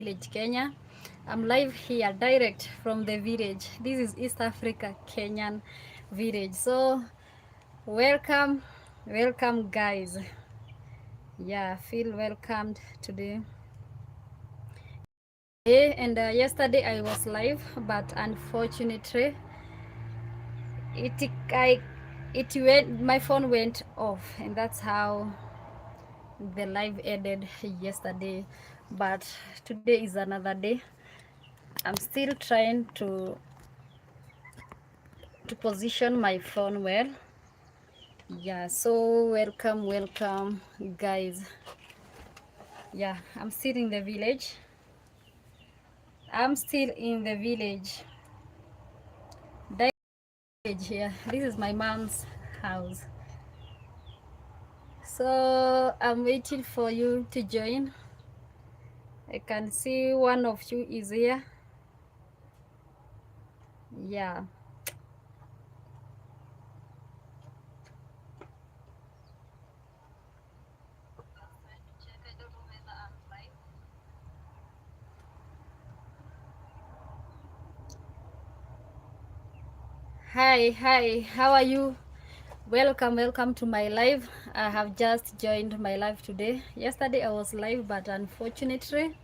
village, Kenya. I'm live here direct from the village. This is East Africa Kenyan village. So welcome, welcome guys. Yeah, feel welcomed today. And yesterday I was live, but unfortunately it I it went my phone went off, and that's how the live ended yesterday. But today is another day. I'm still trying to position my phone well. Yeah, so welcome guys. Yeah, I'm still in the village. I'm still in the village. Village here. This is my mom's house. So I'm waiting for you to join. I can see one of you is here. Yeah. Hi, how are you? Welcome to my live. I have just joined my live today. Yesterday I was live, but unfortunately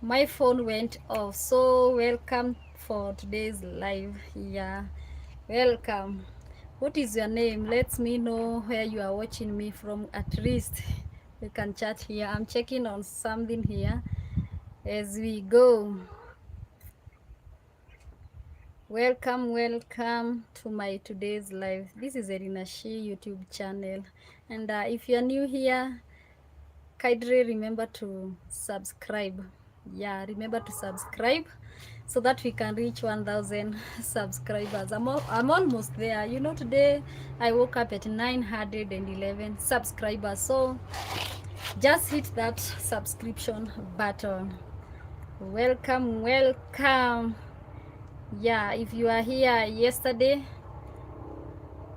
my phone went off. So welcome for today's live. Yeah, welcome. What is your name? Let me know where you are watching me from. At least we can chat here. I'm checking on something here as we go. Welcome to my today's live. This is Erina Shi YouTube channel, and if you are new here, kindly remember to subscribe. Yeah, remember to subscribe so that we can reach 1000 subscribers. I'm almost there. You know, today I woke up at 911 subscribers, so just hit that subscription button. Welcome. Yeah, if you are here yesterday,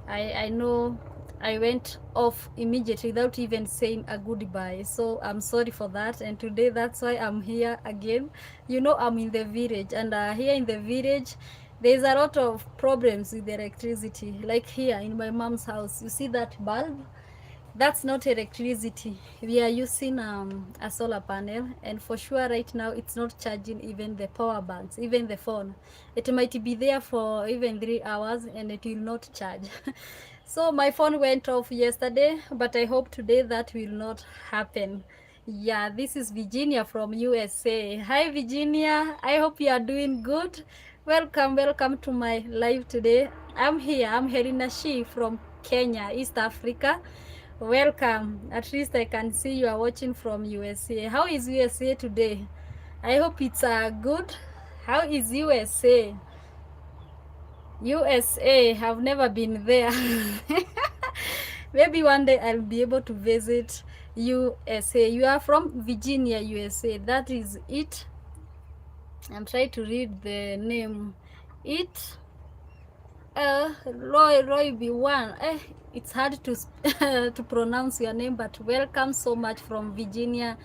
I know I went off immediately without even saying a goodbye, so I'm sorry for that. And today that's why I'm here again. You know, I'm in the village, and here in the village there's a lot of problems with the electricity. Like here in my mom's house, you see that bulb? That's not electricity. We are using a solar panel, and for sure right now it's not charging even the power banks, even the phone. It might be there for even 3 hours and it will not charge. So my phone went off yesterday, but I hope today that will not happen. Yeah, this is Virginia from USA. Hi Virginia, I hope you are doing good. Welcome to my live today. I'm Helena Shi from Kenya, East Africa. Welcome. At least I can see you are watching from USA. How is USA today? I hope it's good. How is USA? USA, have never been there. Maybe one day I'll be able to visit USA. You are from Virginia, USA. That is it. I'm trying to read the name. It Roy B1. It's hard to to pronounce your name, but welcome so much from Virginia,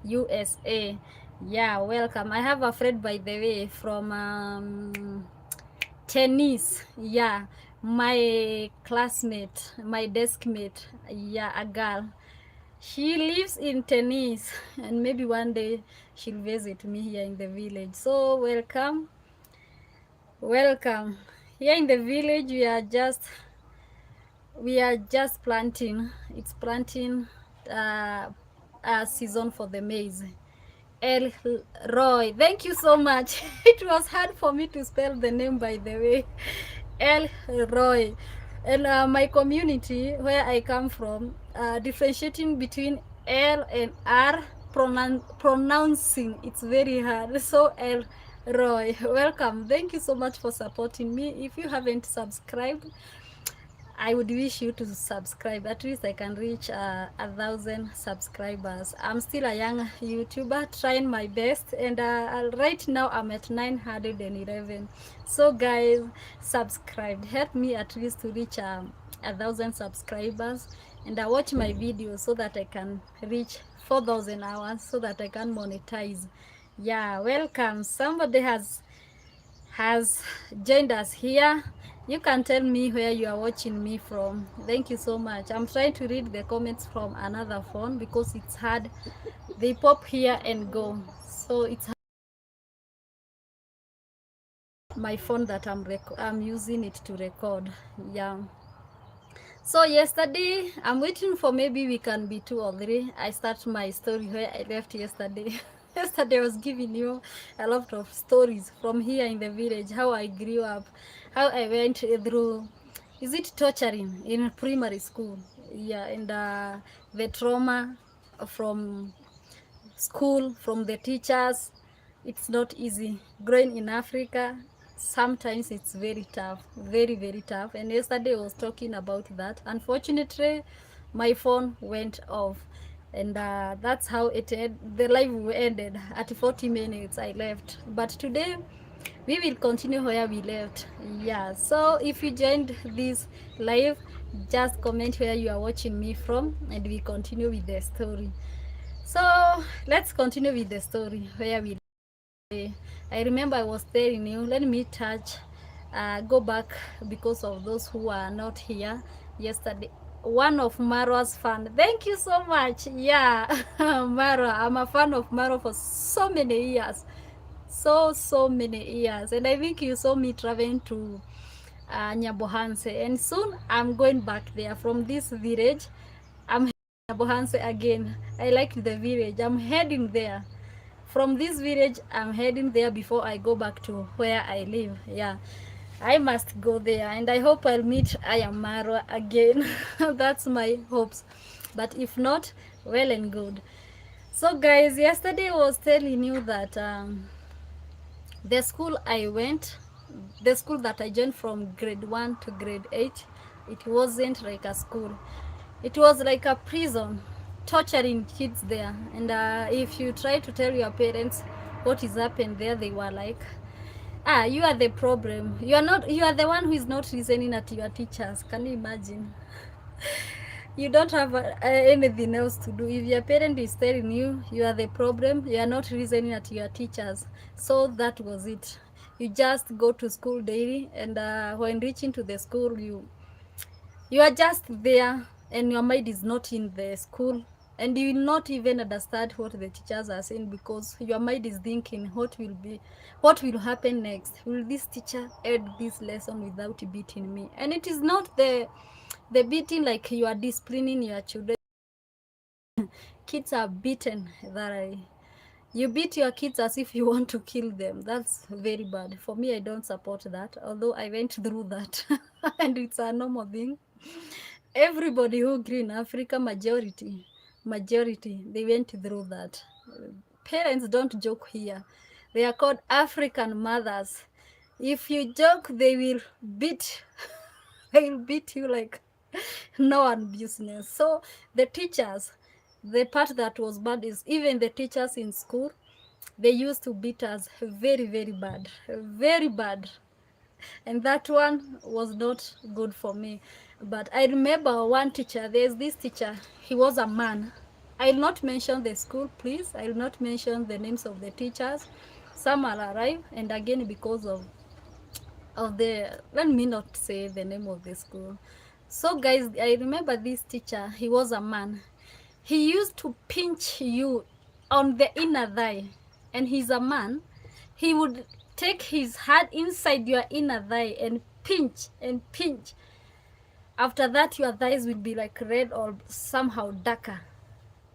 USA. Yeah, welcome. I have a friend, by the way, from tennis. Yeah, my classmate, my desk mate. Yeah, a girl. She lives in tennis, and maybe one day she'll visit me here in the village. So welcome. Here in the village, we are just planting. It's planting season for the maize. El Roy, thank you so much. It was hard for me to spell the name, by the way. El Roy. And my community, where I come from, differentiating between L and R, pronouncing, it's very hard. So El Roy, welcome. Thank you so much for supporting me. If you haven't subscribed, I would wish you to subscribe. At least I can reach 1000 subscribers. I'm still a young YouTuber trying my best, and right now I'm at 911. So guys, subscribe. Help me at least to reach 1000 subscribers, and watch my videos so that I can reach 4000 hours so that I can monetize. Yeah, welcome. Somebody has joined us here. You can tell me where you are watching me from. Thank you so much. I'm trying to read the comments from another phone because it's hard. They pop here and go. So it's my phone that I'm using it to record. Yeah. So yesterday, I'm waiting for maybe we can be 2 or 3. I start my story where I left yesterday. Yesterday I was giving you a lot of stories from here in the village, how I grew up, how I went through, is it torturing in primary school? Yeah, and the trauma from school, from the teachers. It's not easy growing in Africa. Sometimes it's very tough, very very tough. And yesterday I was talking about that. Unfortunately, my phone went off, and that's how the live ended at 40 minutes. I left, but today we will continue where we left. Yeah, so if you joined this live, just comment where you are watching me from, and we continue with the story. So let's continue with the story where we. I remember I was telling you, let me go back because of those who are not here yesterday. One of Marwa's fan. Thank you so much. Yeah, Marwa. I'm a fan of Marwa for so many years. So many years. And I think you saw me traveling to Nyabohanse. And soon I'm going back there from this village. I'm Nyabohanse again. I like the village. I'm heading there. From this village, I'm heading there before I go back to where I live. Yeah, I must go there, and I hope I'll meet Ayamaro again. That's my hopes. But if not, well and good. So guys, yesterday I was telling you that the school I went, the school that I joined from grade 1 to grade 8, it wasn't like a school. It was like a prison, torturing kids there. And if you try to tell your parents what is happened there, they were like, you are the problem. You are the one who is not listening at your teachers. Can you imagine? You don't have anything else to do. If your parent is telling you you are the problem, you are not listening at your teachers. So that was it. You just go to school daily, and when reaching to the school, you are just there, and your mind is not in the school, and you will not even understand what the teachers are saying, because your mind is thinking what will happen next. Will this teacher add this lesson without beating me? And it is not the beating like you are disciplining your children. Kids are beaten that you beat your kids as if you want to kill them. That's very bad. For me, I don't support that, although I went through that. And it's a normal thing. Everybody who grew in Africa, majority, they went through that. Parents don't joke here. They are called African mothers. If you joke, they will beat they will beat you like no one business. So the teachers, the part that was bad is even the teachers in school, they used to beat us very very bad, very bad. And that one was not good for me. But I remember one teacher, there's this teacher, he was a man. I'll not mention the school, please. I'll not mention the names of the teachers. Some will arrive, and again, because of the, let me not say the name of the school. So guys, I remember this teacher, he was a man. He used to pinch you on the inner thigh, and he's a man. He would take his hand inside your inner thigh and pinch and pinch. After that, your thighs will be like red or somehow darker,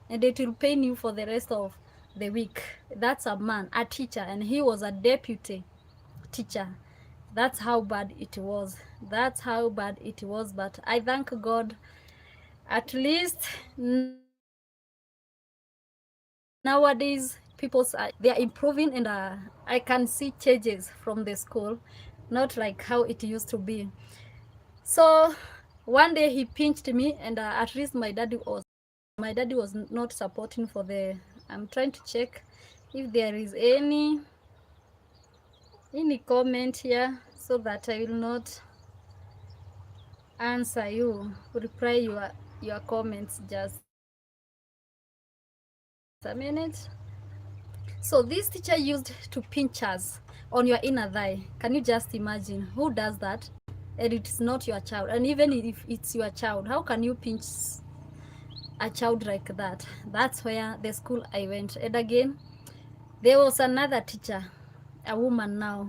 and it will pain you for the rest of the week. That's a man, a teacher, and he was a deputy teacher. That's how bad it was. That's how bad it was. But I thank God, at least nowadays people they are improving, and I can see changes from the school, not like how it used to be. So one day he pinched me, and at least my daddy was not supporting for the, I'm trying to check if there is any comment here, so that I will not answer you, reply your comments. Just a minute. So this teacher used to pinch us on your inner thigh. Can you just imagine who does that? And it's not your child. And even if it's your child, how can you pinch a child like that? That's where the school I went. And again, there was another teacher, a woman now.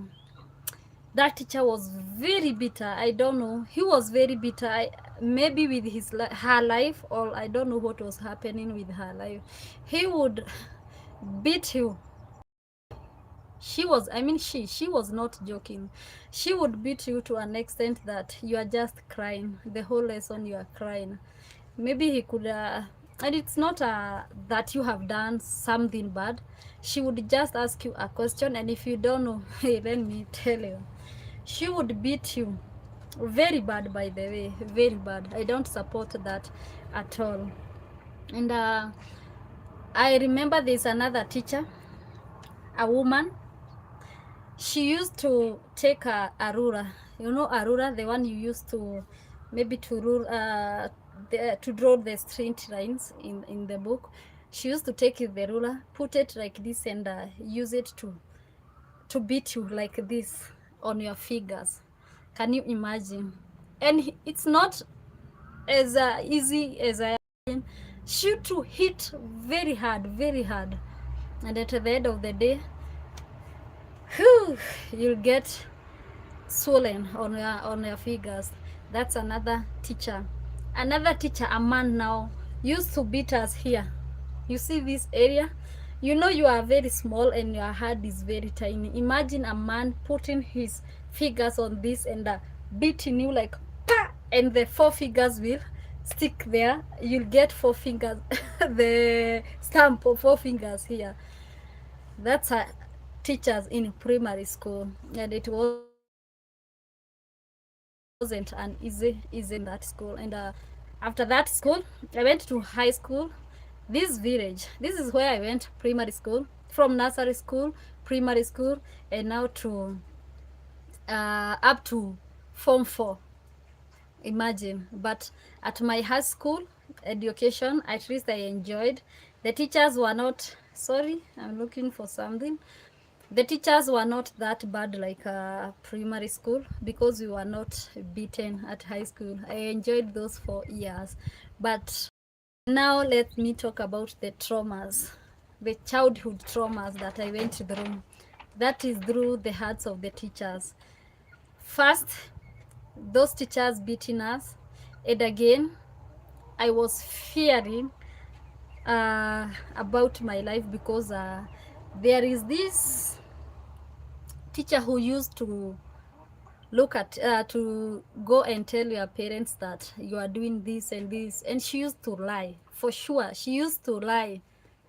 That teacher was very bitter. I don't know. He was very bitter. Maybe with her life, or I don't know what was happening with her life. He would beat you. She was, I mean, she was not joking. She would beat you to an extent that you are just crying the whole lesson. You are crying. Maybe he could and it's not that you have done something bad. She would just ask you a question, and if you don't know, hey, let me tell you, she would beat you very bad. By the way, very bad. I don't support that at all. And I remember there's another teacher, a woman. She used to take a ruler, you know, a ruler, the one you used to maybe to rule to draw the straight lines in the book. She used to take the ruler, put it like this, and use it to beat you like this on your fingers. Can you imagine? And it's not as easy as I imagine. She to hit very hard, very hard, and at the end of the day, whew, you'll get swollen on your fingers. That's another teacher. Another teacher, a man now, used to beat us here. You see this area? You know you are very small and your head is very tiny. Imagine a man putting his fingers on this and beating you like pa, and the four fingers will stick there. You'll get four fingers, the stamp of four fingers here. That's a teachers in primary school, and it wasn't an easy in that school. And after that school, I went to high school. This village, this is where I went primary school, from nursery school, primary school, and now to up to form 4. Imagine. But at my high school education, at least I enjoyed. The teachers were not, sorry, I'm looking for something. The teachers were not that bad like primary school, because we were not beaten at high school. I enjoyed those 4 years. But now let me talk about the traumas, the childhood traumas that I went through. That is through the hearts of the teachers. First, those teachers beating us, and again, I was fearing about my life, because there is this teacher who used to look at to go and tell your parents that you are doing this and this, and she used to lie. For sure, she used to lie.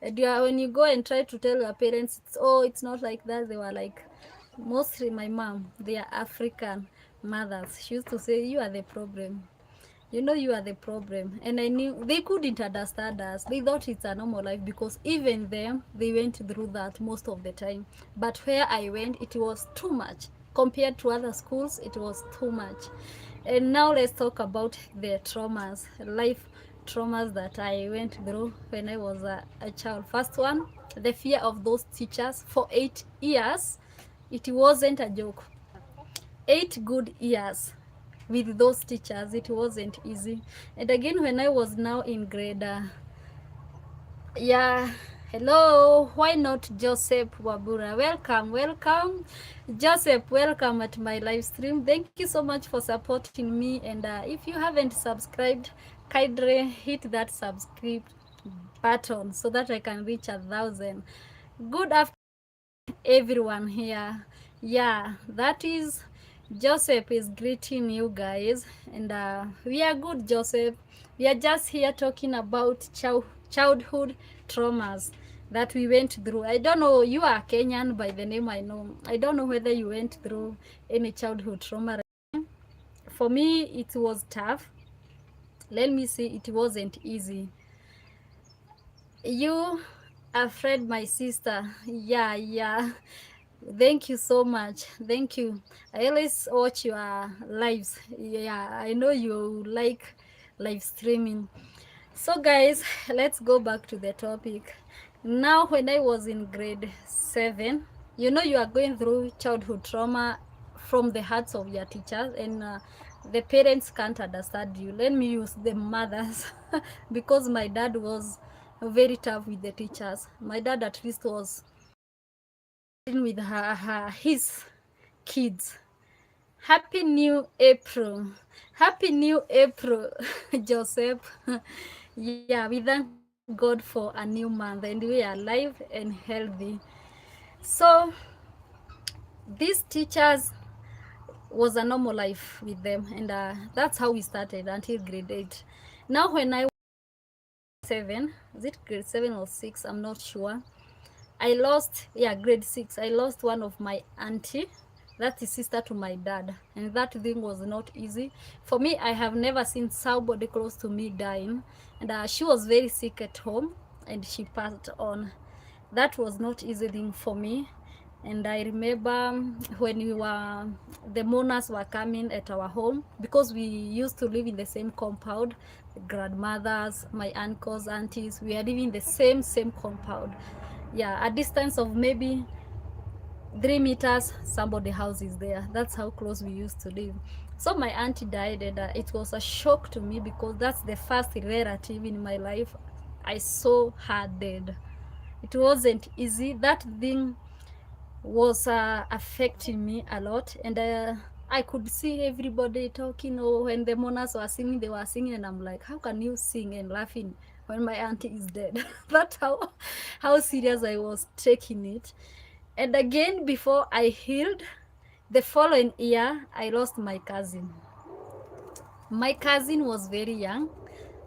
And when you go and try to tell your parents, it's not like that. They were like, mostly my mom, they are African mothers. She used to say, you are the problem, you know, you are the problem. And I knew they couldn't understand us. They thought it's a normal life, because even them, they went through that most of the time. But where I went, it was too much. Compared to other schools, it was too much. And now let's talk about the traumas, life traumas that I went through when I was a child. First one, the fear of those teachers for 8 years. It wasn't a joke. 8 good years with those teachers. It wasn't easy. And again, when I was now in grade yeah, hello, why not Joseph Wabura? Welcome Joseph, welcome at my live stream. Thank you so much for supporting me. And if you haven't subscribed, kindly hit that subscribe button so that I can reach 1,000. Good afternoon everyone here. Yeah, that is Joseph is greeting you guys. And we are good, Joseph. We are just here talking about childhood traumas that we went through. I don't know, you are Kenyan by the name I know. I don't know whether you went through any childhood trauma. For me, it was tough. Let me say, it wasn't easy. You are Fred, my sister. Yeah. Thank you so much. Thank you. I always watch your lives. Yeah, I know you like live streaming. So guys, let's go back to the topic. Now, when I was in grade 7, you know, you are going through childhood trauma from the hearts of your teachers, and the parents can't understand you. Let me use the mothers because my dad was very tough with the teachers. My dad at least was with his kids. Happy New April. Happy New April, Joseph. Yeah, we thank God for a new month and we are alive and healthy. So, these teachers was a normal life with them, and that's how we started until grade 8. Now, when I was 7, is it grade 7 or 6? I'm not sure. I lost, yeah, grade 6. I lost one of my auntie. That is sister to my dad. And that thing was not easy. For me, I have never seen somebody close to me dying. And she was very sick at home and she passed on. That was not easy thing for me. And I remember when the mourners were coming at our home, because we used to live in the same compound, grandmothers, my uncles, aunties, we are living in the same compound. Yeah, a distance of maybe 3 meters, somebody house is there. That's how close we used to live. So my auntie died, and it was a shock to me because that's the first relative in my life I saw her dead. It wasn't easy. That thing was affecting me a lot, and I could see everybody talking. Oh, when the mourners were singing, they were singing, and I'm like, how can you sing and laughing when my auntie is dead? That's how serious I was taking it. And again, before I healed, the following year I lost my cousin. My cousin was very young.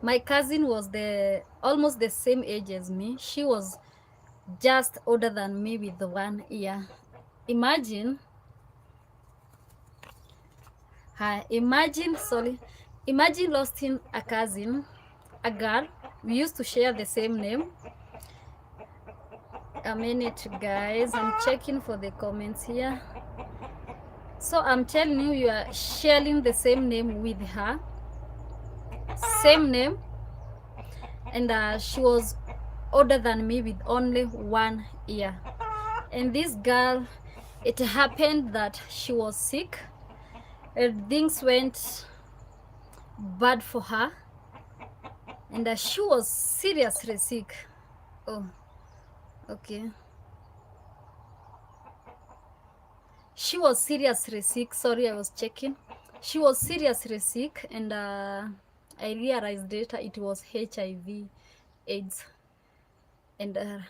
My cousin was the almost the same age as me. She was just older than me with 1 year. Imagine, sorry, imagine losing a cousin, a girl. We used to share the same name. A minute, guys. I'm checking for the comments here. So I'm telling you, you are sharing the same name with her, same name, and she was older than me with only 1 year. And this girl, it happened that she was sick, and things went bad for her, and she was seriously sick. Oh, okay. She was seriously sick. Sorry, I was checking. She was seriously sick, and I realized later it was HIV AIDS, and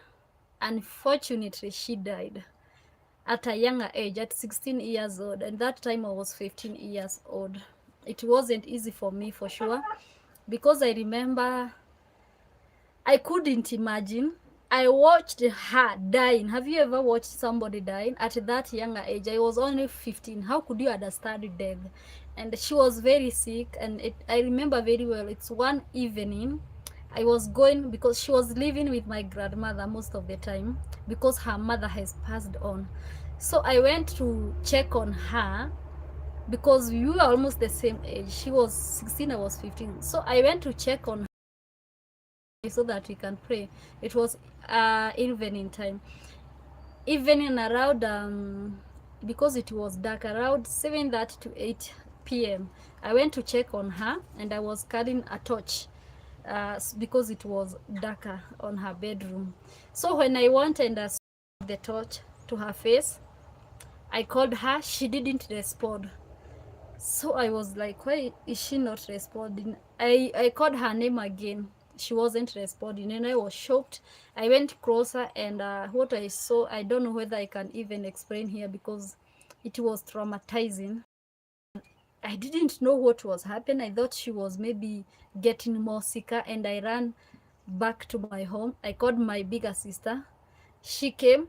unfortunately she died at a younger age, at 16 years old, and that time I was 15 years old. It wasn't easy for me, for sure, because I remember I couldn't imagine. I watched her dying. Have you ever watched somebody dying at that younger age? I was only 15. How could you understand death? And she was very sick, and I remember very well. It's one evening. I was going because she was living with my grandmother most of the time because her mother has passed on. So I went to check on her because we were almost the same age. She was 16, I was 15. So I went to check on so that we can pray. It was evening time, evening around because it was dark, around 7:30 to 8 p.m. I went to check on her, and I was carrying a torch because it was darker on her bedroom. So when I went and the torch to her face, I called her. She didn't respond. So I was like, why is she not responding? I called her name again. She wasn't responding, and I was shocked. I went closer, and what I saw, I don't know whether I can even explain here because it was traumatizing. I didn't know what was happening. I thought she was maybe getting more sicker, and I ran back to my home. I called my bigger sister. She came,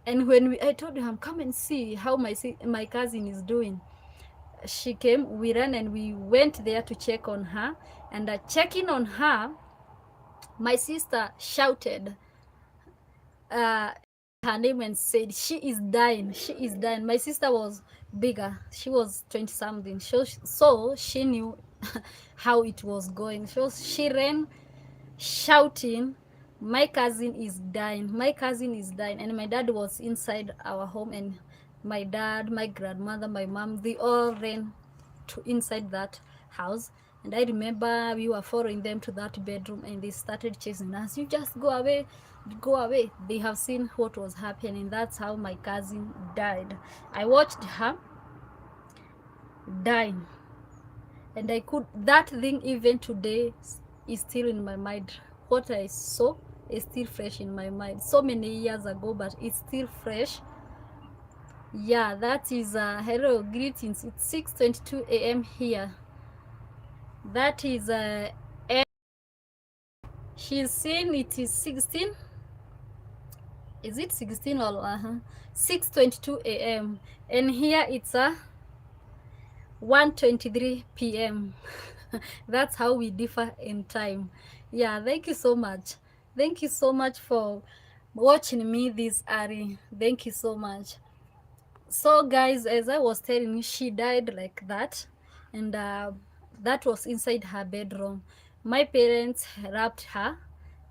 and when I told her, come and see how my cousin is doing. She came, we ran, and we went there to check on her. And checking on her, my sister shouted her name and said, she is dying, she is dying. My sister was bigger, she was 20 something, so she knew how it was going. She ran shouting, my cousin is dying. My cousin is dying, and my dad was inside our home, and my dad, my grandmother, my mom, they all ran to inside that house. And I remember we were following them to that bedroom, and they started chasing us. You just go away, go away. They have seen what was happening. That's how my cousin died. I watched her dying, and I could, that thing even today is still in my mind. What I saw is still fresh in my mind, so many years ago, but it's still fresh. Yeah, that is hello, greetings. It's 6:22 a.m. here. That is she's saying it is 16. Is it 16 or 6:22 a.m. and here it's 1:23 p.m. That's how we differ in time. Yeah, thank you so much. Thank you so much for watching me this Ari. Thank you so much. So guys, as I was telling you, she died like that, and that was inside her bedroom. My parents wrapped her,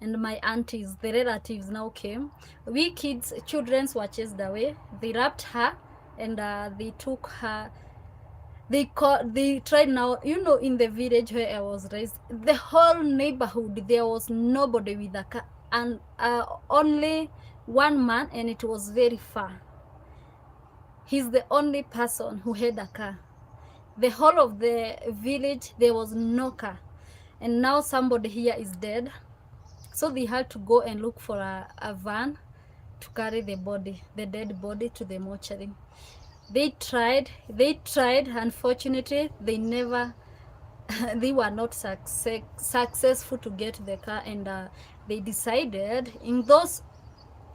and my aunties, the relatives, now came. We kids, childrens were chased away. They wrapped her, and they took her. They tried, now you know, in the village where I was raised, the whole neighborhood, there was nobody with a car, and only one man, and it was very far. He's the only person who had a car. The whole of the village, there was no car. And now somebody here is dead. So they had to go and look for a van to carry the body, the dead body, to the mortuary. They tried. Unfortunately, they never, they were not successful to get the car. And they decided in those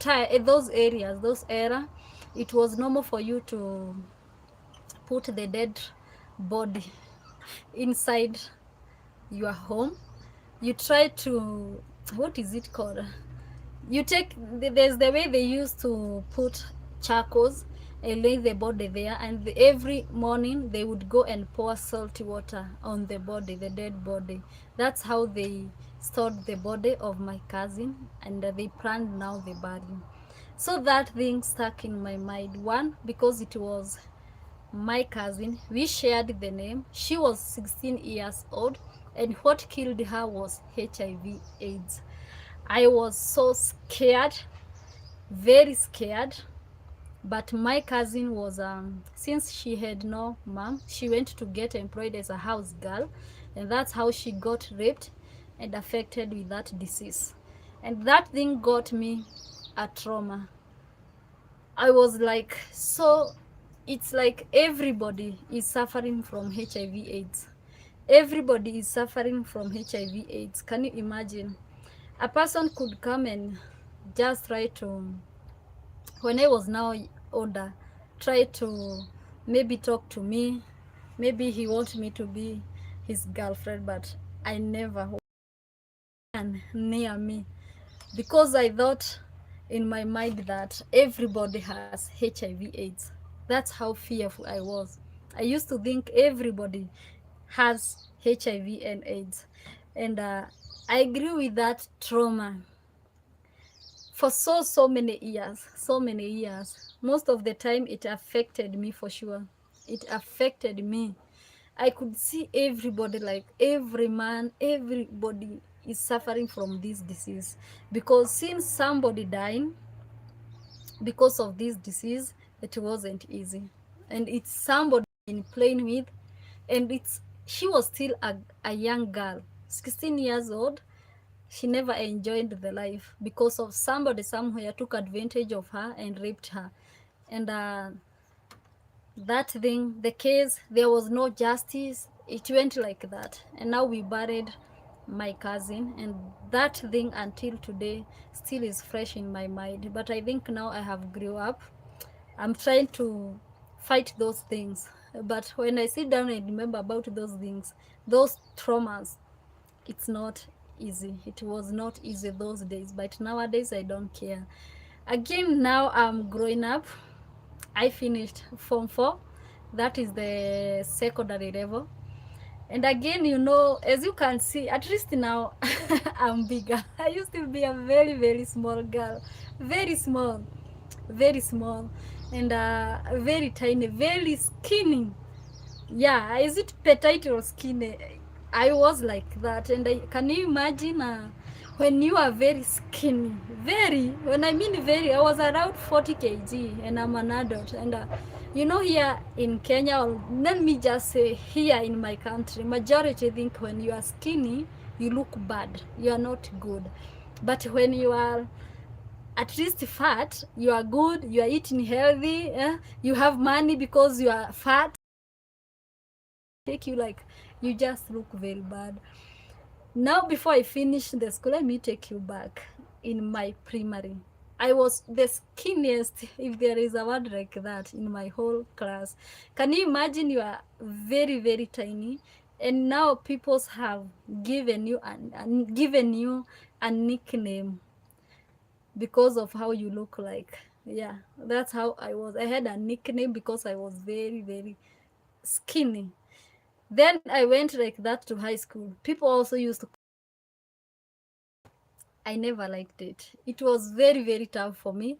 areas, those era, it was normal for you to put the dead body inside your home. You try to, what is it called, you take, there's the way they used to put charcoals and lay the body there, and every morning they would go and pour salty water on the body, the dead body. That's how they stored the body of my cousin, and they planned now the burial. So that thing stuck in my mind. One, because it was my cousin, we shared the name. She was 16 years old, and what killed her was HIV AIDS. I was so scared, very scared. But my cousin was, since she had no mom, she went to get employed as a house girl, and that's how she got raped and affected with that disease. And that thing got me a trauma. I was like, so it's like everybody is suffering from HIV AIDS. Everybody is suffering from HIV AIDS. Can you imagine? A person could come and just try to, when I was now older, try to maybe talk to me. Maybe he wants me to be his girlfriend, but I never want near me, because I thought in my mind that everybody has HIV AIDS. That's how fearful I was. I used to think everybody has HIV and AIDS. And I grew with that trauma for so many years, so many years. Most of the time it affected me, for sure. It affected me. I could see everybody, like every man, everybody is suffering from this disease, because since somebody dying because of this disease, it wasn't easy. And it's somebody been playing with, and it's, she was still a young girl, 16 years old. She never enjoyed the life because of somebody somewhere took advantage of her and raped her. And that thing, the case, there was no justice. It went like that, and now we buried my cousin, and that thing until today still is fresh in my mind. But I think now I have grew up, I'm trying to fight those things. But when I sit down and remember about those things, those traumas, it's not easy. It was not easy those days, but nowadays I don't care. Again, now I'm growing up. I finished Form 4. That is the secondary level. And again, you know, as you can see, at least now I'm bigger. I used to be a very, very small girl. Very small. Very small. And very tiny, very skinny. Yeah, is it petite or skinny? I was like that. And can you imagine when you are very skinny? Very, when I mean very, I was around 40 kg and I'm an adult. And you know, here in Kenya, or let me just say here in my country, majority think when you are skinny, you look bad. You are not good. But when you are at least fat, you are good, you are eating healthy, you have money because you are fat, take you like you just look very bad. Now before I finish the school, let me take you back. In my primary, I was the skinniest, if there is a word like that, in my whole class. Can you imagine? You are very, very tiny, and now people have given you a nickname because of how you look like. Yeah, that's how I was. I had a nickname because I was very, very skinny. Then I went like that to high school. People also used to. I never liked it. It was very, very tough for me.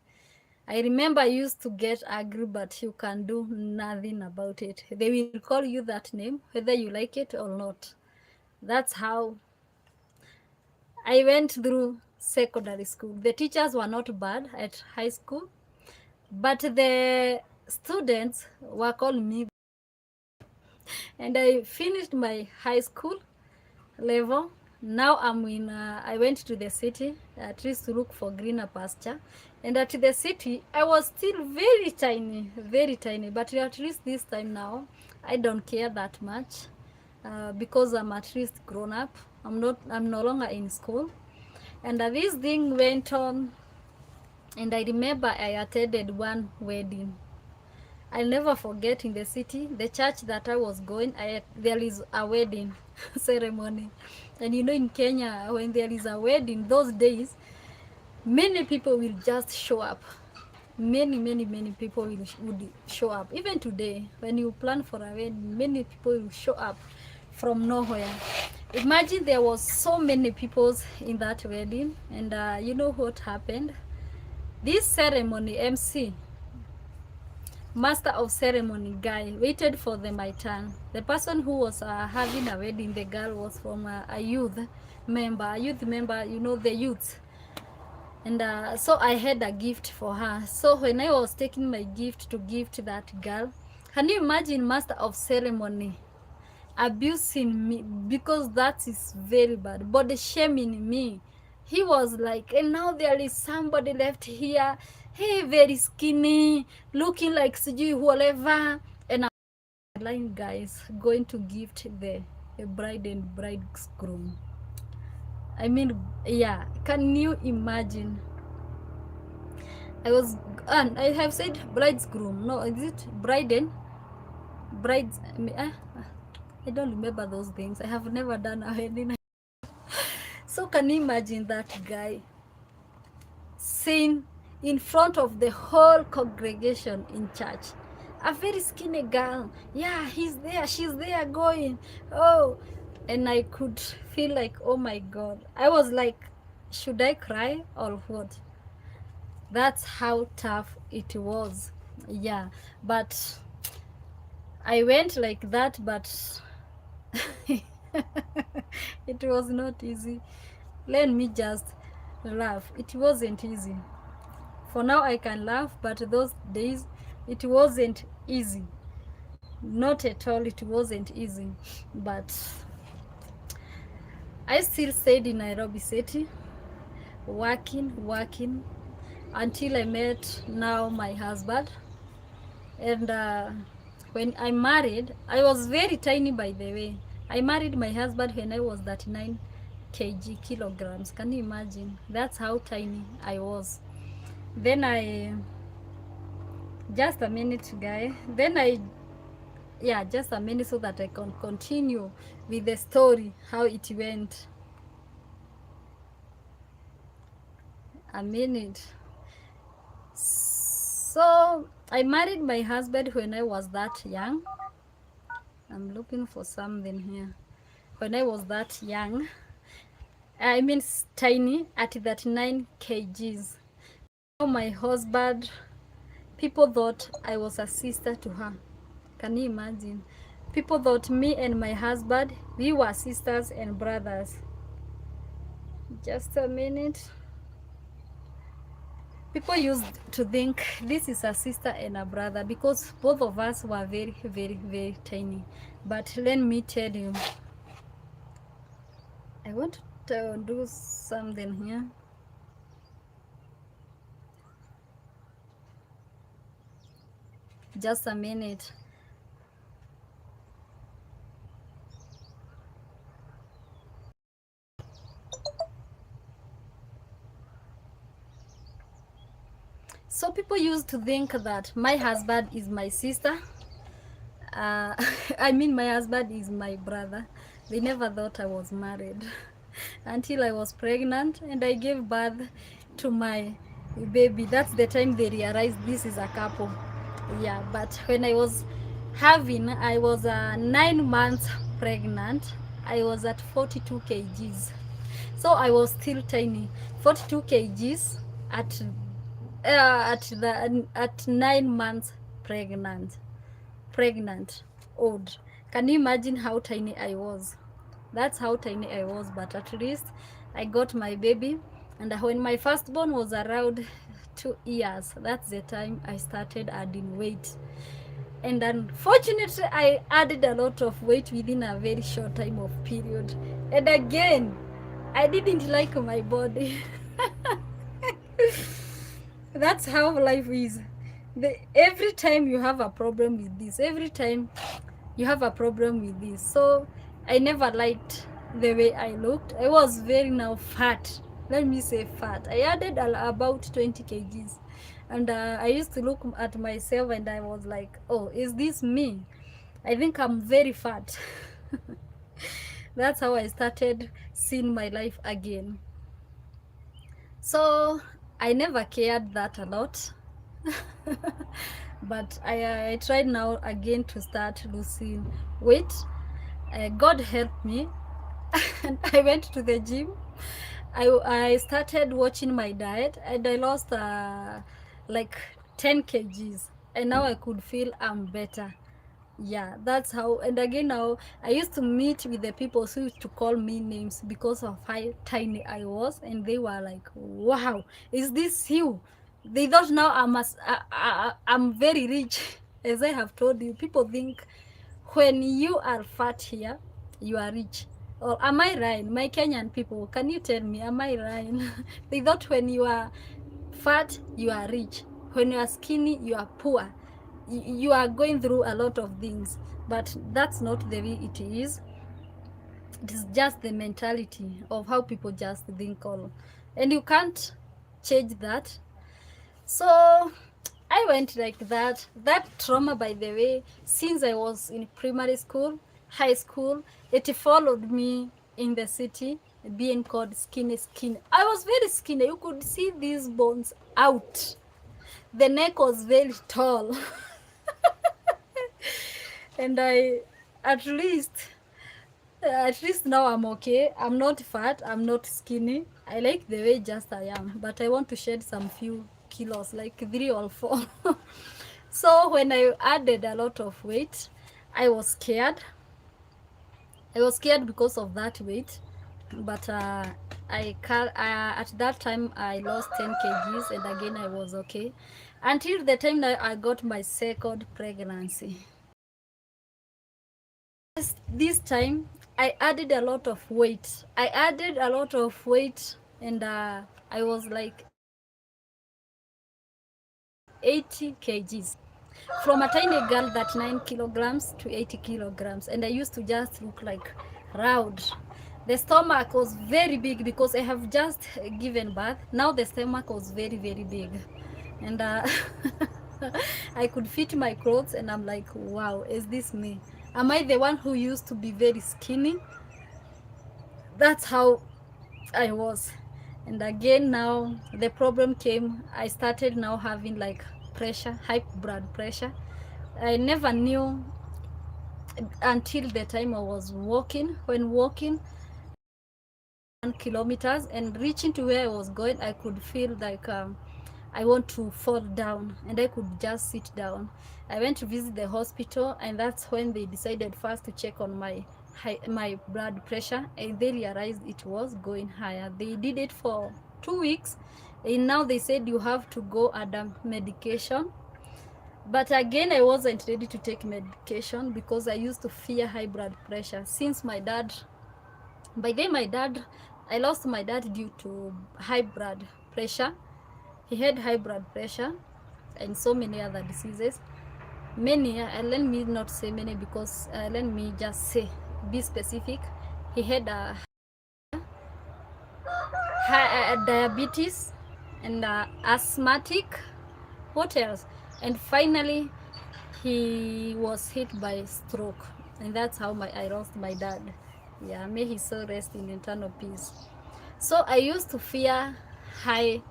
I remember I used to get angry, but you can do nothing about it. They will call you that name, whether you like it or not. That's how I went through secondary school. The teachers were not bad at high school, but the students were calling me. And I finished my high school level. Now I'm in, I went to the city at least to look for greener pasture. And at the city, I was still very tiny. But at least this time now, I don't care that much because I'm at least grown up. I'm no longer in school. And this thing went on. And I remember I attended one wedding. I'll never forget in the city, the church that I was going, there is a wedding ceremony. And you know, in Kenya, when there is a wedding, those days, many people will just show up. Many people would show up. Even today, when you plan for a wedding, many people will show up from nowhere. Imagine there was so many people in that wedding. And you know what happened? This ceremony MC, master of ceremony guy, waited for my turn. The person who was having a wedding, the girl was from a youth member, you know, the youth. And so I had a gift for her. So when I was taking my gift to give to that girl, can you imagine master of ceremony abusing me? Because that is very bad, body shaming me. He was like, and now there is somebody left here, hey, very skinny, looking like sijui whatever. And I'm lying, guys, going to gift the bride and bridegroom. I mean, yeah, can you imagine? I was, and I have said bridegroom, no, is it bride and brides? I don't remember those things. I have never done a wedding. So can you imagine that guy saying in front of the whole congregation in church, a very skinny girl, yeah, he's there, she's there going, oh. And I could feel like, oh my God. I was like, should I cry or what? That's how tough it was. Yeah, but I went like that, but it was not easy. Let me just laugh. It wasn't easy. For now I can laugh, but those days it wasn't easy. Not at all, it wasn't easy. But I still stayed in Nairobi City, working until I met now my husband. And when I married, I was very tiny, by the way. I married my husband when I was 39 kilograms. Can you imagine? That's how tiny I was. Then I, just a minute, guy. Then I, yeah, just a minute so that I can continue with the story, how it went. A minute. So I married my husband when I was that young. I'm looking for something here. When I was that young, I mean tiny, at 39 kgs. Now my husband, people thought I was a sister to her. Can you imagine? People thought me and my husband, we were sisters and brothers. Just a minute. People used to think this is a sister and a brother because both of us were very, very, very tiny. But let me tell you, I want to do something here. Just a minute. So people used to think that my husband is my sister. I mean, my husband is my brother. They never thought I was married until I was pregnant and I gave birth to my baby. That's the time they realized this is a couple. Yeah, but when I was I was 9 months pregnant. I was at 42 kgs. So I was still tiny. 42 kgs at at 9 months pregnant old. Can you imagine how tiny I was? That's how tiny I was, but at least I got my baby. And when my firstborn was around 2 years, that's the time I started adding weight. And unfortunately, I added a lot of weight within a very short time of period. And again, I didn't like my body. That's how life is. Every time you have a problem with this, every time you have a problem with this. So I never liked the way I looked. I was very now fat. Let me say fat. I added about 20 kgs. And I used to look at myself and I was like, oh, is this me? I think I'm very fat. That's how I started seeing my life again. So I never cared that a lot. But I tried now again to start losing weight. God helped me. And I went to the gym. I started watching my diet and I lost like 10 kgs, and now I could feel I'm better. Yeah, that's how. And again, now I used to meet with the people who used to call me names because of how tiny I was, and they were like, wow, is this you? They thought now I'm very rich. As I have told you, people think when you are fat here, you are rich. Or am I right? My Kenyan people, can you tell me, am I right? They thought when you are fat, you are rich. When you are skinny, you are poor. You are going through a lot of things. But that's not the way it is. It is just the mentality of how people just think all. And you can't change that. So I went like that. That trauma, by the way, since I was in primary school, high school, it followed me in the city, being called skinny skinny. I was very skinny. You could see these bones out. The neck was very tall. And at least at least now I'm okay. I'm not fat, I'm not skinny. I like the way just I am, but I want to shed some few kilos, like 3 or 4. So when I added a lot of weight, I was scared. I was scared because of that weight. But at that time I lost 10 kgs, and again I was okay until the time that I got my second pregnancy. This time I added a lot of weight. I added a lot of weight, and I was like 80 kgs. From a tiny girl that 9 kilograms to 80 kilograms. And I used to just look like round. The stomach was very big because I have just given birth. Now the stomach was very, very big. And I could fit my clothes, and I'm like, wow, is this me? Am I the one who used to be very skinny? That's how I was. And again, now the problem came. I started now having like pressure, high blood pressure. I never knew until the time I was walking. When walking 1 kilometers and reaching to where I was going, I could feel like I want to fall down, and I could just sit down. I went to visit the hospital, and that's when they decided first to check on my blood pressure, and they realized it was going higher. They did it for 2 weeks, and now they said you have to go under medication. But again, I wasn't ready to take medication because I used to fear high blood pressure. Since my dad, by then my dad, I lost my dad due to high blood pressure. He had high blood pressure and so many other diseases. Many, let me not say many because let me just say, be specific. He had a diabetes and asthmatic. What else? And finally, he was hit by stroke, and that's how I lost my dad. Yeah, may his soul rest in eternal peace. So I used to fear high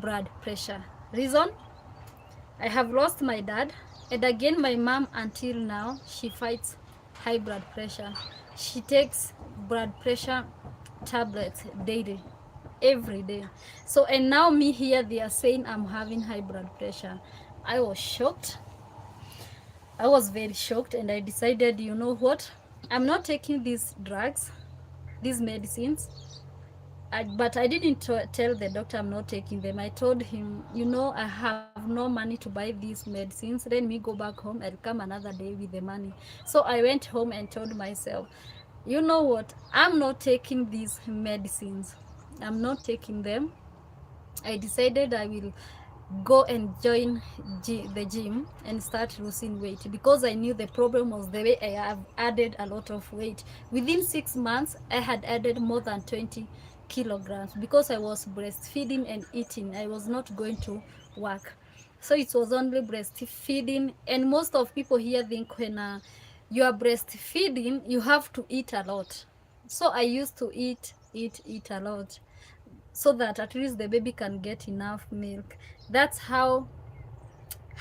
blood pressure. Reason? I have lost my dad, and again my mom until now she fights high blood pressure. She takes blood pressure tablets daily, every day. So and now me here they are saying I'm having high blood pressure. I was shocked. I was very shocked, and I decided, you know what? I'm not taking these drugs, these medicines. But I didn't tell the doctor I'm not taking them. I told him, you know, I have no money to buy these medicines. Let me go back home. I'll come another day with the money. So I went home and told myself, you know what? I'm not taking these medicines. I'm not taking them. I decided I will go and join the gym and start losing weight because I knew the problem was the way I have added a lot of weight. Within 6 months, I had added more than 20 kilograms because I was breastfeeding and eating. I was not going to work. So it was only breastfeeding, and most of people here think when you are breastfeeding, you have to eat a lot. So I used to eat a lot so that at least the baby can get enough milk. That's how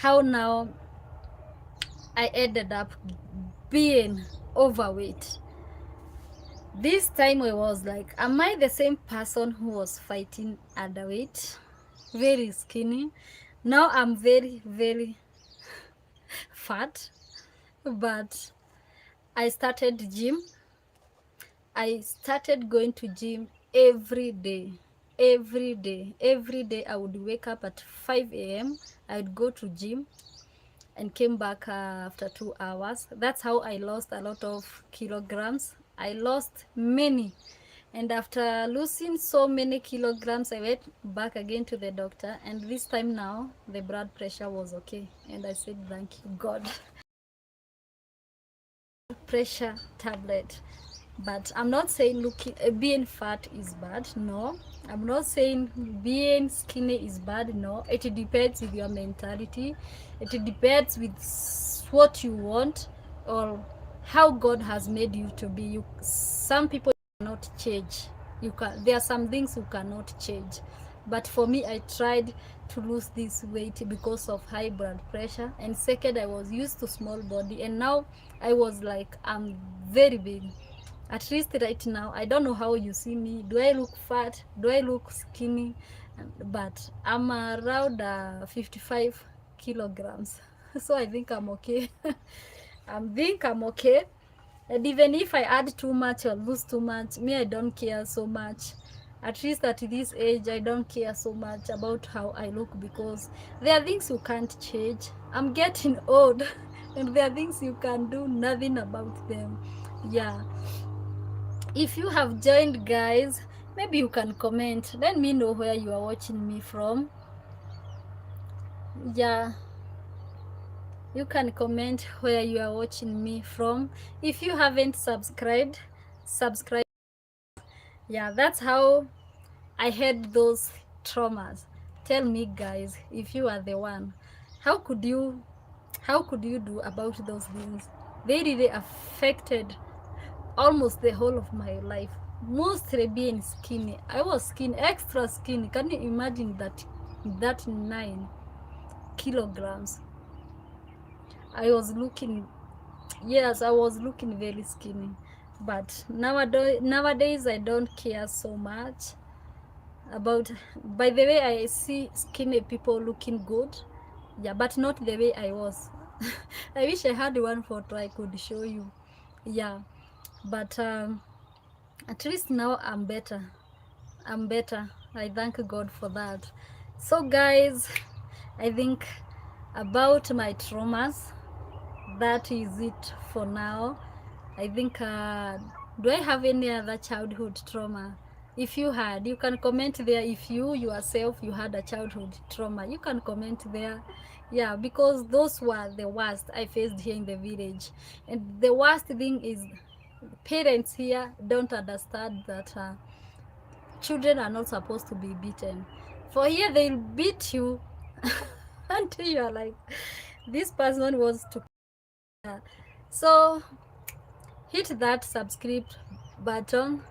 now I ended up being overweight. This time I was like, am I the same person who was fighting underweight, very skinny? Now I'm very, very fat. But I started gym. I started going to gym every day. Every day I would wake up at 5 a.m. I would go to gym and came back after 2 hours. That's how I lost a lot of kilograms. I lost many, and after losing so many kilograms, I went back again to the doctor, and this time now the blood pressure was okay, and I said thank you God. Pressure tablet. But I'm not saying being fat is bad. No, I'm not saying being skinny is bad. No, it depends with your mentality. It depends with what you want or how God has made you to be. Some people cannot change. There are some things you cannot change. But for me, I tried to lose this weight because of high blood pressure, and second, I was used to small body, and now I was like, I'm very big. At least right now, I don't know how you see me. Do I look fat? Do I look skinny? But I'm around 55 kilograms. So I think I'm okay. I think I'm okay. And even if I add too much or lose too much, me, I don't care so much. At least at this age, I don't care so much about how I look because there are things you can't change. I'm getting old and there are things you can do nothing about them. Yeah. If you have joined, guys, maybe you can comment. Let me know where you are watching me from. Yeah. You can comment where you are watching me from. If you haven't subscribed, subscribe. Yeah, that's how I had those traumas. Tell me, guys, if you are the one, how could you do about those things? They really affected almost the whole of my life. Mostly being skinny. I was skinny, extra skinny. Can you imagine that 9 kilograms? I was looking Yes, I was looking very skinny, but nowadays I don't care so much about. By the way, I see skinny people looking good, yeah, but not the way I was. I wish I had one photo I could show you, yeah, but at least now I'm better. I'm better. I thank God for that. So guys, I think about my traumas, that is it for now. I think do I have any other childhood trauma? If you had, you can comment there. If you yourself you had a childhood trauma, you can comment there. Yeah, because those were the worst I faced here in the village. And the worst thing is parents here don't understand that children are not supposed to be beaten. For here they'll beat you until you are like, this person wants to. So hit that subscribe button.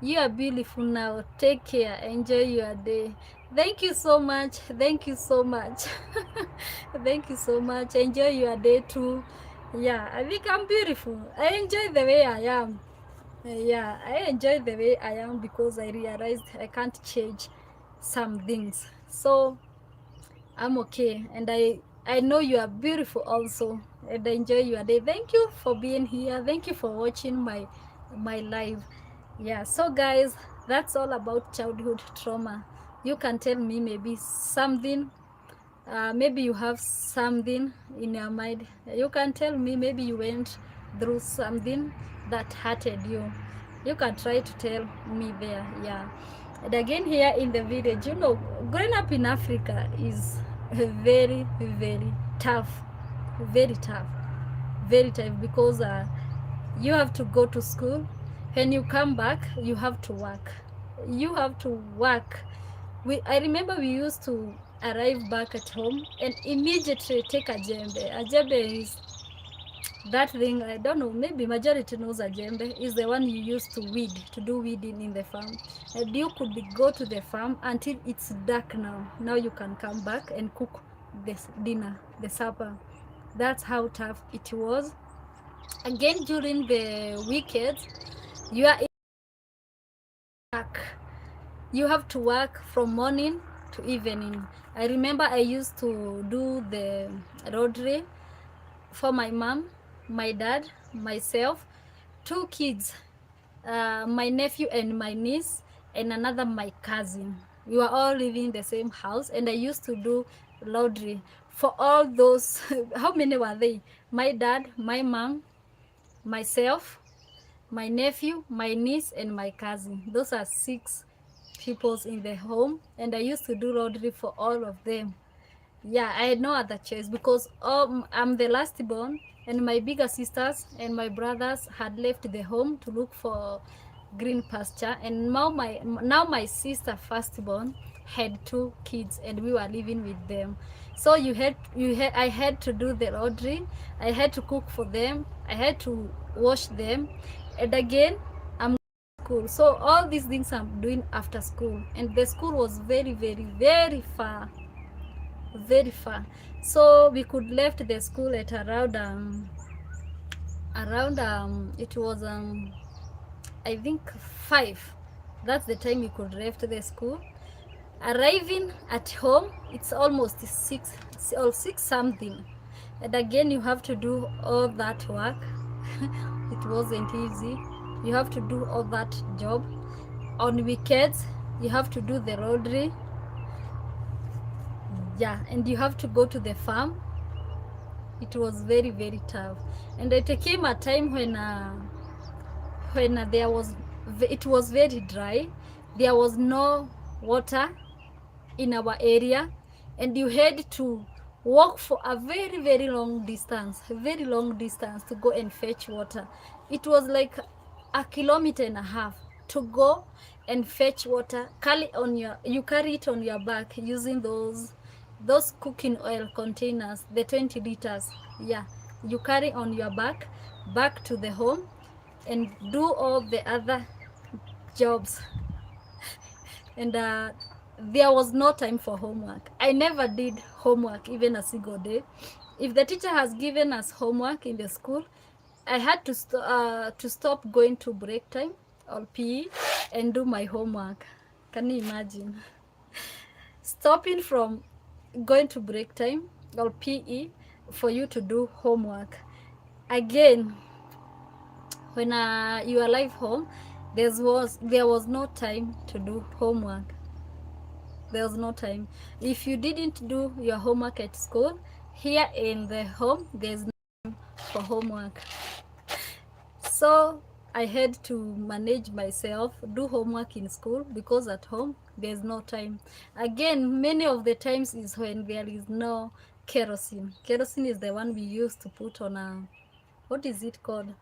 You are beautiful now. Take care. Enjoy your day. Thank you so much. Thank you so much. Thank you so much. Enjoy your day too. Yeah, I think I'm beautiful. I enjoy the way I am. Yeah, I enjoy the way I am because I realized I can't change some things. So I'm okay, and I know you are beautiful also, and I enjoy your day. Thank you for being here. Thank you for watching my live. Yeah, so guys, that's all about childhood trauma. You can tell me maybe something, maybe you have something in your mind. You can tell me maybe you went through something that hurted you. You can try to tell me there. Yeah, and again, here in the village, you know, growing up in Africa is very very tough, very tough, very tough, because you have to go to school. When you come back, you have to work. You have to work. I remember we used to arrive back at home and immediately take a jembe. A jembe is that thing, I don't know, maybe majority knows a jembe is the one you use to weed, to do weeding in the farm. And you could go to the farm until it's dark. Now you can come back and cook this dinner, the supper. That's how tough it was. Again, during the weekends, you are in work. You have to work from morning to evening. I remember I used to do the laundry for my mom, my dad, myself, two kids, my nephew and my niece, and another my cousin. We were all living in the same house, and I used to do laundry for all those. How many were they? My dad, my mom, myself, my nephew, my niece, and my cousin. Those are 6 peoples in the home, and I used to do laundry for all of them. Yeah, I had no other choice because I'm the last born, and my bigger sisters and my brothers had left the home to look for green pasture, and now my sister firstborn had 2 kids, and we were living with them. So I had to do the laundry, I had to cook for them, I had to wash them, and again I'm school. So all these things I'm doing after school, and the school was very very very far, very far. So we could left the school at around it was I think 5. That's the time we could left the school. Arriving at home, it's almost 6 or 6 something, and again you have to do all that work. It wasn't easy. You have to do all that job. On weekends you have to do the laundry. Yeah, and you have to go to the farm. It was very very tough, and it came a time when there was, it was very dry, there was no water in our area, and you had to walk for a very very long distance, very long distance, to go and fetch water. It was like a kilometer and a half to go and fetch water. You carry it on your back using those cooking oil containers, the 20 liters. Yeah, you carry on your back to the home and do all the other jobs. And there was no time for homework. I never did homework even a single day. If the teacher has given us homework in the school, I had to stop going to break time or PE and do my homework. Can you imagine? Stopping from going to break time or PE for you to do homework. Again, when you arrive home, there was no time to do homework. There was no time. If you didn't do your homework at school, here in the home, there's no time for homework. So I had to manage myself, do homework in school, because at home there's no time. Again, many of the times is when there is no kerosene. Kerosene is the one we use to put on a, what is it called?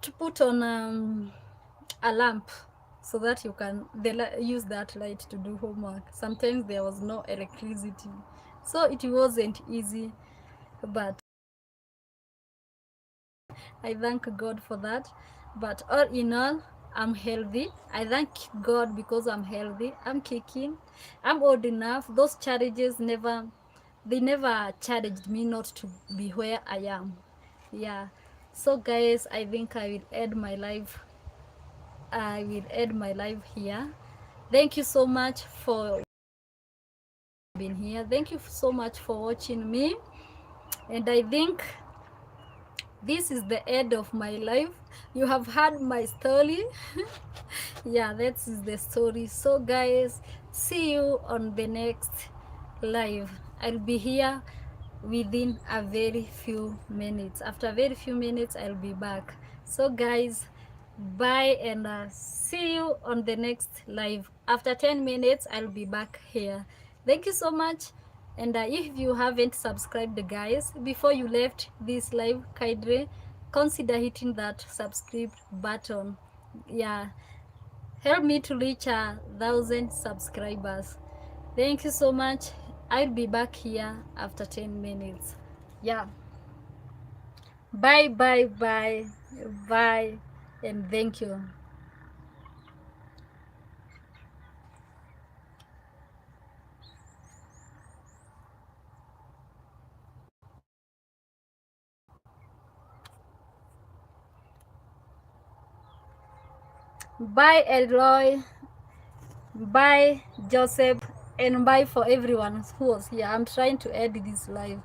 To put on a lamp, so that you can use that light to do homework. Sometimes there was no electricity, so it wasn't easy, but I thank God for that. But all in all, I'm healthy. I thank God because I'm healthy. I'm kicking. I'm old enough. Those challenges never challenged me not to be where I am. Yeah. So guys, I think I will end my life here. Thank you so much for being here. Thank you so much for watching me. And I think this is the end of my life. You have heard my story. Yeah, that is the story. So guys, see you on the next live. I'll be here within a very few minutes. After a very few minutes, I'll be back. So guys, bye, and see you on the next live. After 10 minutes, I'll be back here. Thank you so much. And if you haven't subscribed, guys, before you left this live, kindly consider hitting that subscribe button. Yeah, help me to reach 1,000 subscribers. Thank you so much. I'll be back here after 10 minutes. Yeah, bye, bye, bye, bye, and thank you. Bye, Elroy. Bye, Joseph. And bye for everyone who was here. I'm trying to edit this live.